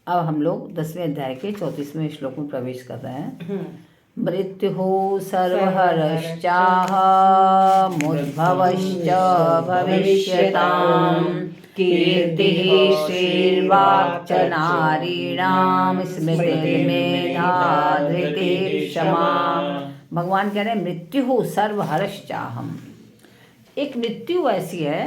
अब हम लोग 10वें अध्याय के 34वें श्लोक में प्रवेश कर रहे हैं। मृत्युः सर्वहरश्चाह मुद्भवश्च भविष्यताम् कीर्तिः श्रीर्वाक् च नारीणां स्मृतिर्मेधा धृतिः क्षमा। भगवान कह रहे हैं मृत्युः सर्वहरश्चाहम्। एक मृत्यु ऐसी है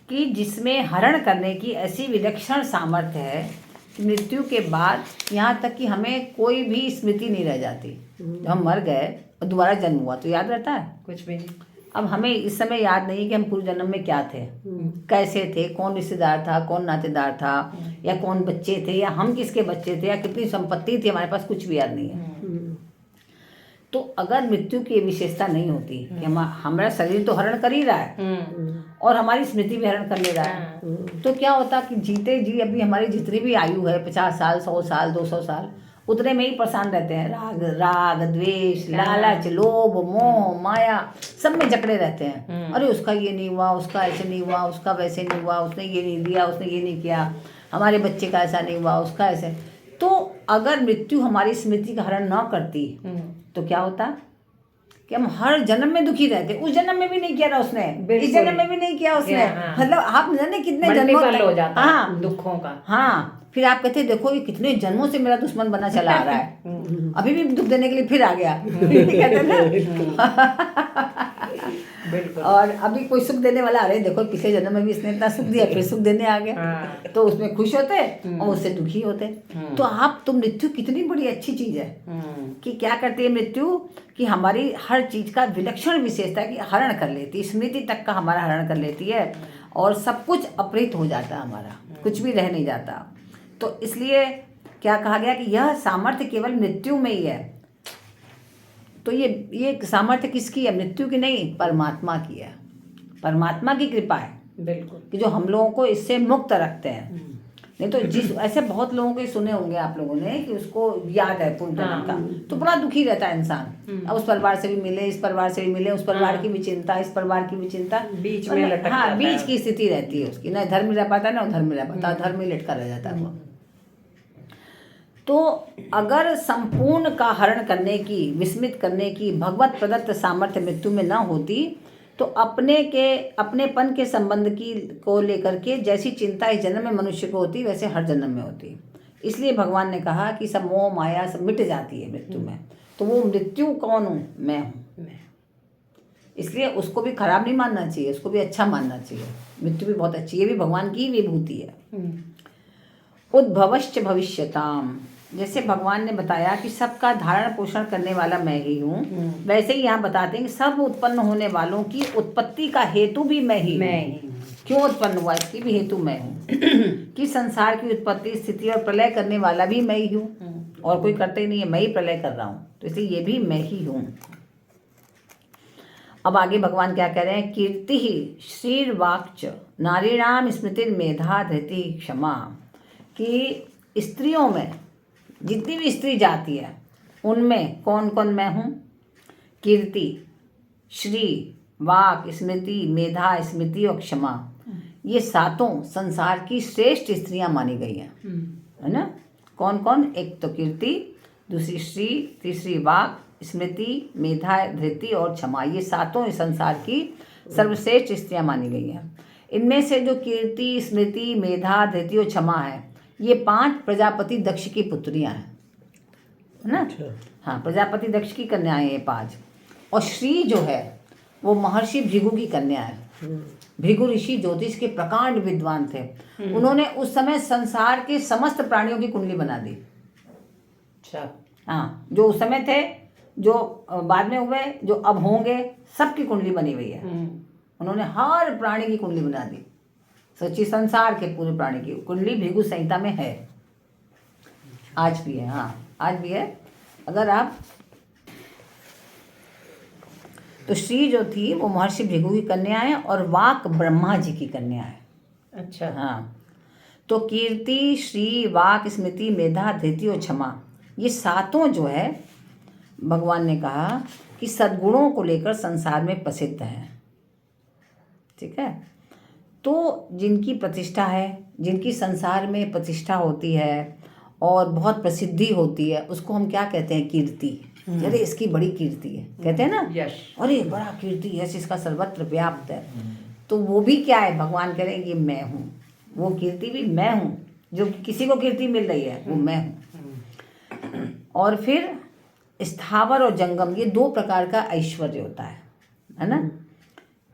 कि जिसमें हरण करने की ऐसी विलक्षण सामर्थ्य है कि मृत्यु के बाद यहाँ तक कि हमें कोई भी स्मृति नहीं रह जाती। जब हम मर गए और दोबारा जन्म हुआ तो याद रहता है कुछ भी नहीं। अब हमें इस समय याद नहीं कि हम पूर्व जन्म में क्या थे, कैसे थे, कौन रिश्तेदार था, कौन नातेदार था, या कौन बच्चे थे, या हम किसके बच्चे थे, या कितनी संपत्ति थी हमारे पास, कुछ भी याद नहीं है। तो अगर मृत्यु की विशेषता नहीं होती कि हमारा शरीर तो हरण कर ही रहा है और हमारी स्मृति भी हरण कर ले रहा है, तो क्या होता कि जीते जी अभी हमारी जितनी भी आयु है 50 साल, 100 साल, 200 साल, उतने में ही परेशान रहते हैं। राग द्वेष, लालच, लोभ, मोह, माया, सब में जकड़े रहते हैं। अरे उसका ये नहीं हुआ, उसका ऐसे नहीं हुआ, उसका वैसे नहीं हुआ, उसने ये नहीं दिया, उसने ये नहीं किया, हमारे बच्चे का ऐसा नहीं हुआ, उसका ऐसे। तो अगर मृत्यु हमारी स्मृति का हरण न करती तो क्या होता कि हम हर जन्म में दुखी रहते। उस जन्म में भी नहीं किया था उसने, इस जन्म में भी नहीं किया उसने, मतलब आप जाने कितने जन्मों तक हो जाता है दुखों का। हाँ, फिर आप कहते देखो ये कितने जन्मों से मेरा दुश्मन बना चला आ रहा है, अभी भी दुख देने के लिए फिर आ गया। कहते ना बिल्कुल। और अभी कोई सुख देने वाला, अरे देखो पिछले जन्म में भी इसने इतना सुख दिया, फिर सुख देने आ गया। तो उसमें खुश होते और उससे दुखी होते। तो आप तो मृत्यु कितनी बड़ी अच्छी चीज है कि क्या करती है मृत्यु कि हमारी हर चीज का विलक्षण विशेषता है कि हरण कर लेती है, स्मृति तक का हमारा हरण कर लेती है और सब कुछ अपहृत हो जाता है, हमारा कुछ भी रह नहीं जाता। तो इसलिए क्या कहा गया कि यह सामर्थ्य केवल मृत्यु में ही है। तो ये सामर्थ्य किसकी है? मृत्यु की नहीं, परमात्मा की है। परमात्मा की कृपा है बिल्कुल कि जो हम लोगों को इससे मुक्त रखते हैं। नहीं तो जिस ऐसे बहुत लोगों के सुने होंगे आप लोगों ने कि उसको याद है पूर्व जन्म का, तो बड़ा दुखी रहता है इंसान। अब उस परिवार से भी मिले, इस परिवार से भी मिले, उस परिवार की भी चिंता, इस परिवार की भी चिंता, बीच में लटक जाता है। बीच की स्थिति रहती है उसकी, न धर्म में रह पाता, न धर्म में रह पाता, धर्म में लटका रह जाता है वो। तो अगर संपूर्ण का हरण करने की, विस्मित करने की भगवत प्रदत्त सामर्थ्य मृत्यु में न होती तो अपनेपन के संबंध की को लेकर के जैसी चिंता इस जन्म में मनुष्य को होती वैसे हर जन्म में होती। इसलिए भगवान ने कहा कि सब मोह माया सब मिट जाती है मृत्यु में। तो वो मृत्यु कौन हूँ? मैं हूँ। इसलिए उसको भी खराब नहीं मानना चाहिए, उसको भी अच्छा मानना चाहिए। मृत्यु भी बहुत अच्छी है, ये भी भगवान की विभूति है। उद्भवश्च भविष्यताम, जैसे भगवान ने बताया कि सबका धारण पोषण करने वाला मैं ही हूँ, वैसे ही यहाँ बताते हैं कि सब उत्पन्न होने वालों की उत्पत्ति का हेतु भी मैं ही हूँ। क्यों उत्पन्न हुआ इसकी भी हेतु मैं हूँ। कि संसार की उत्पत्ति, स्थिति और प्रलय करने वाला भी मैं ही हूँ, और कोई करते ही नहीं है, मैं ही प्रलय कर रहा हूँ। तो इसलिए ये भी मैं ही हूँ। अब आगे भगवान क्या कह रहे हैं? कीर्ति ही श्रीर्वाक्च नारीणाम स्मृतिर्मेधा धृति क्षमा, कि स्त्रियों में जितनी भी स्त्री जाति है उनमें कौन कौन मैं हूँ? कीर्ति, श्री, वाक, स्मृति, मेधा, स्मृति और क्षमा, ये सातों संसार की श्रेष्ठ स्त्रियां मानी गई हैं, है ना? कौन कौन? एक तो कीर्ति, दूसरी श्री, तीसरी वाक, स्मृति, मेधा, धृति और क्षमा, ये सातों इस संसार की सर्वश्रेष्ठ स्त्रियां मानी गई हैं। इनमें से जो कीर्ति, स्मृति, मेधा, धृति और क्षमा है, ये 5 प्रजापति दक्ष की पुत्रियां हैं, है ना? हाँ, प्रजापति दक्ष की कन्याएं ये 5। और श्री जो है वो महर्षि भृगु की कन्या है। भृगु ऋषि ज्योतिष के प्रकांड विद्वान थे। उन्होंने उस समय संसार के समस्त प्राणियों की कुंडली बना दी। अच्छा। हाँ, जो उस समय थे, जो बाद में हुए, जो अब होंगे, सबकी कुंडली बनी हुई है। उन्होंने हर प्राणी की कुंडली बना दी। सच्ची संसार के पूरे प्राणी की कुंडली भृगु संहिता में है, आज भी है। हाँ, आज भी है। अगर आप तो श्री जो थी वो महर्षि भृगु की कन्या है और वाक ब्रह्मा जी की कन्या है। अच्छा। हाँ, तो कीर्ति, श्री, वाक, स्मृति, मेधा, धृति और क्षमा, ये सातों जो है भगवान ने कहा कि सद्गुणों को लेकर संसार में प्रसिद्ध है। ठीक है? तो जिनकी प्रतिष्ठा है, जिनकी संसार में प्रतिष्ठा होती है और बहुत प्रसिद्धि होती है, उसको हम क्या कहते हैं? कीर्ति। अरे इसकी बड़ी कीर्ति है, कहते हैं ना, यश। अरे बड़ा कीर्ति, यश इसका सर्वत्र व्याप्त है। तो वो भी क्या है? भगवान कह रहे हैं ये मैं हूँ, वो कीर्ति भी मैं हूँ। जो किसी को कीर्ति मिल रही है वो मैं हूँ। और फिर स्थावर और जंगम, ये दो प्रकार का ऐश्वर्य होता है ना।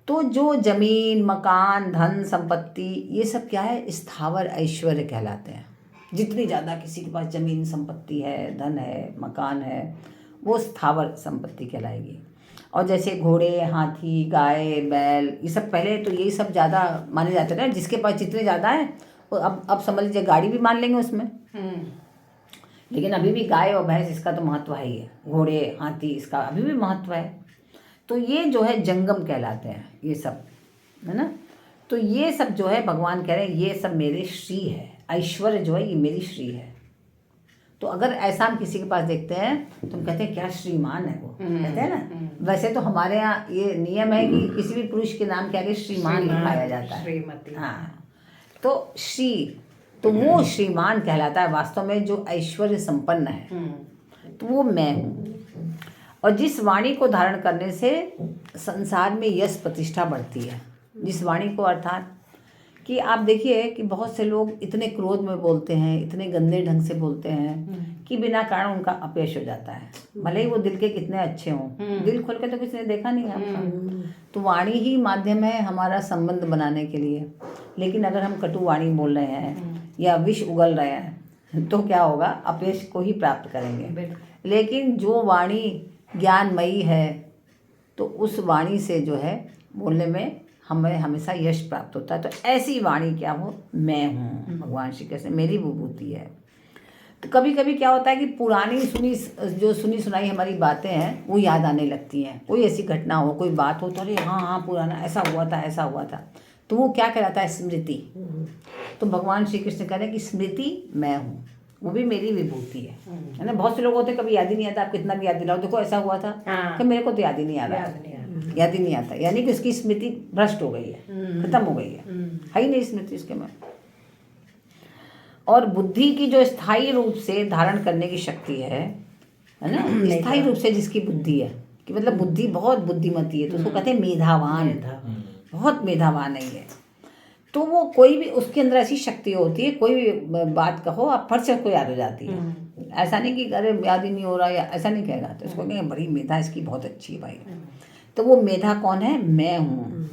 तो जो जमीन, मकान, धन, संपत्ति, ये सब क्या है? स्थावर ऐश्वर्य कहलाते हैं। जितनी ज़्यादा किसी के पास जमीन, संपत्ति है, धन है, मकान है, वो स्थावर संपत्ति कहलाएगी। और जैसे घोड़े, हाथी, गाय, बैल, ये सब पहले तो यही सब ज़्यादा माने जाते थे ना। जिसके पास जितने ज़्यादा है वो अब समझ लीजिए गाड़ी भी मान लेंगे उसमें। लेकिन अभी भी गाय और भैंस इसका तो महत्व है ही है। घोड़े, हाथी, इसका अभी भी महत्व है। तो ये जो है जंगम कहलाते हैं, ये सब, है ना। तो ये सब जो है भगवान कह रहे हैं ये सब मेरे श्री है। ऐश्वर्य जो है ये मेरी श्री है। तो अगर ऐसा हम किसी के पास देखते हैं तो हम कहते हैं क्या श्रीमान है वो, कहते हैं ना। वैसे तो हमारे यहाँ ये नियम है कि किसी भी पुरुष के नाम के आगे श्रीमान लिखाया जाता है। श्रीमती। हाँ, तो श्री, तो वो श्रीमान कहलाता है वास्तव में जो ऐश्वर्य संपन्न है। तो वो मैं हूँ। और जिस वाणी को धारण करने से संसार में यश प्रतिष्ठा बढ़ती है। जिस वाणी को, अर्थात कि आप देखिए कि बहुत से लोग इतने क्रोध में बोलते हैं, इतने गंदे ढंग से बोलते हैं कि बिना कारण उनका अपयश हो जाता है। भले ही वो दिल के कितने अच्छे हों, दिल खोल के तो किसी ने देखा नहीं है आपका। तो वाणी ही माध्यम है हमारा संबंध बनाने के लिए। लेकिन अगर हम कटु वाणी बोल रहे हैं या विष उगल रहे हैं तो क्या होगा? अपयश को ही प्राप्त करेंगे। लेकिन जो वाणी ज्ञानमयी है तो उस वाणी से जो है बोलने में हमें हमेशा यश प्राप्त होता है। तो ऐसी वाणी क्या हो? मैं हूँ। भगवान श्री कृष्ण मेरी विभूति है। तो कभी कभी क्या होता है कि पुरानी सुनी सुनाई हमारी बातें हैं वो याद आने लगती हैं। कोई ऐसी घटना हो, कोई बात हो तो अरे हाँ पुराना ऐसा हुआ था, ऐसा हुआ था। तो वो क्या कहलाता है? स्मृति। तो भगवान श्री कृष्ण कह रहे हैं कि स्मृति मैं हूँ, वो भी मेरी विभूति है ना। बहुत से लोग होते हैं कभी याद ही नहीं आता। आप कितना भी याद दिलाओ, देखो ऐसा हुआ था, कि मेरे को तो याद ही नहीं आ रहा, याद ही नहीं आता। यानी कि उसकी स्मृति भ्रष्ट हो गई है, खत्म हो गई है ही नहीं स्मृति उसके में। और बुद्धि की जो स्थायी रूप से धारण करने की शक्ति है ना, स्थायी रूप से जिसकी बुद्धि है, कि मतलब बुद्धि बहुत बुद्धिमती है, तो उसको कहते हैं मेधावान। बहुत मेधावान है ये। तो वो कोई भी, उसके अंदर ऐसी शक्ति होती है, कोई भी बात कहो आप फट से उसको याद हो जाती है। ऐसा नहीं कि अरे याद ही नहीं हो रहा, या ऐसा नहीं कहेगा। तो उसको कहेंगे बड़ी मेधा इसकी बहुत अच्छी है भाई। तो वो मेधा कौन है? मैं हूँ।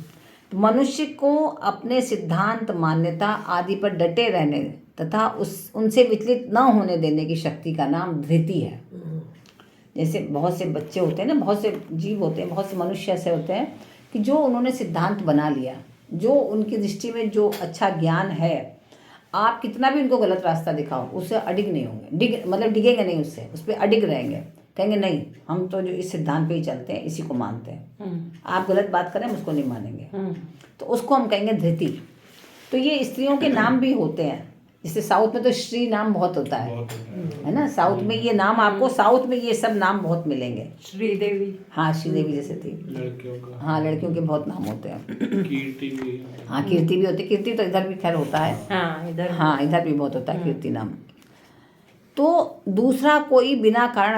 तो मनुष्य को अपने सिद्धांत, मान्यता आदि पर डटे रहने तथा उनसे विचलित न होने देने की शक्ति का नाम धृति है। जैसे बहुत से बच्चे होते हैं ना, बहुत से जीव होते हैं, बहुत से मनुष्य ऐसे होते हैं कि जो उन्होंने सिद्धांत बना लिया, जो उनकी दृष्टि में जो अच्छा ज्ञान है, आप कितना भी उनको गलत रास्ता दिखाओ उससे अडिग नहीं होंगे। मतलब डिगेंगे नहीं उससे, उस पर अडिग रहेंगे। कहेंगे नहीं हम तो जो इस सिद्धांत पे ही चलते हैं, इसी को मानते हैं। आप गलत बात करें हम उसको नहीं मानेंगे। तो उसको हम कहेंगे धृति। तो ये स्त्रियों के नाम भी होते हैं। जैसे साउथ में तो श्री नाम बहुत होता है ना। साउथ में ये नाम आपको, साउथ में ये सब नाम बहुत मिलेंगे। श्रीदेवी। हाँ, श्रीदेवी जैसे थी। लड़कियों का। हाँ, लड़कियों के बहुत नाम होते हैं। कीर्ति भी। हाँ, कीर्ति भी होती है। कीर्ति तो इधर भी खैर होता है। हाँ, इधर। हाँ, इधर भी बहुत होता है कीर्ति नाम। तो दूसरा कोई बिना कारण